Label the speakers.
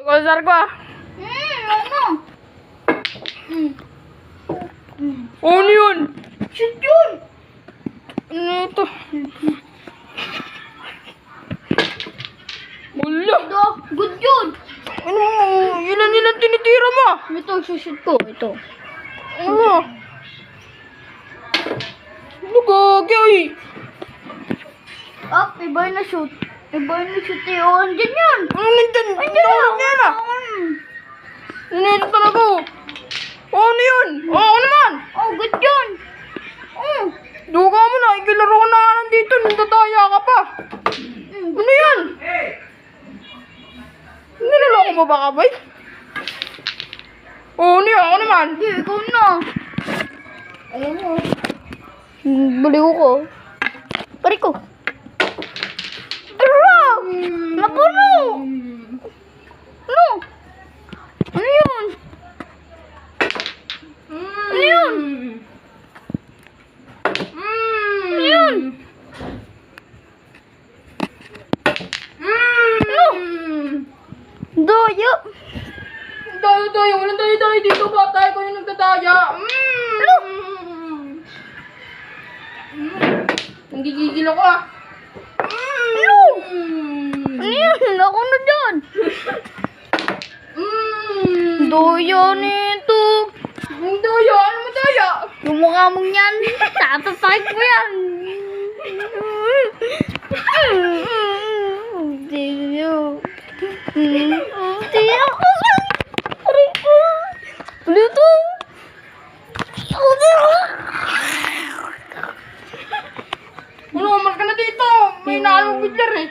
Speaker 1: Kusar ko ah.
Speaker 2: Ano?
Speaker 1: Ano yun?
Speaker 2: Shoot yun!
Speaker 1: Ano ito? Wala.
Speaker 2: Good yun!
Speaker 1: Ano? Ilan tinitira mo?
Speaker 2: Ito, shoot ko. Ito.
Speaker 1: Ano? Ano gagi ay?
Speaker 2: Iba yung na-shoot. Iba yung na-shoot eh. Oh, andyan yun!
Speaker 1: Ano nandyan? Nahulog na yan ah. Nanito talaga oh. Oh, ano yun? Oh, ako naman.
Speaker 2: Oh, good yun! Oh!
Speaker 1: Duga mo na. Ikilaro ko na nga nandito. Nandadaya ka pa. Ano yan? Niloloko mo ba ka, bay? Oh, ano yan? Ako naman.
Speaker 2: Hindi, ikaw na.
Speaker 1: Alam mo.
Speaker 2: Baliw ko. Pari ko. Pero! Napuno! Ano? Ano yun? Ano yun? Ano yun? Ano? Doyo.
Speaker 1: Tayo. Walang tayo dito ba? Tayo ko yung nagdadaya.
Speaker 2: Ano?
Speaker 1: Nanggigigil ako ah.
Speaker 2: Ano? Ano yun? Ako na dyan. Doyo nito.
Speaker 1: Ang daya. Ano mo daya?
Speaker 2: Yung mukha mong yan, tatapag ko yan. Tiyo. Tiyo. Aray ko. Luto.
Speaker 1: Ano, umal ka na dito. May naalong biglar eh.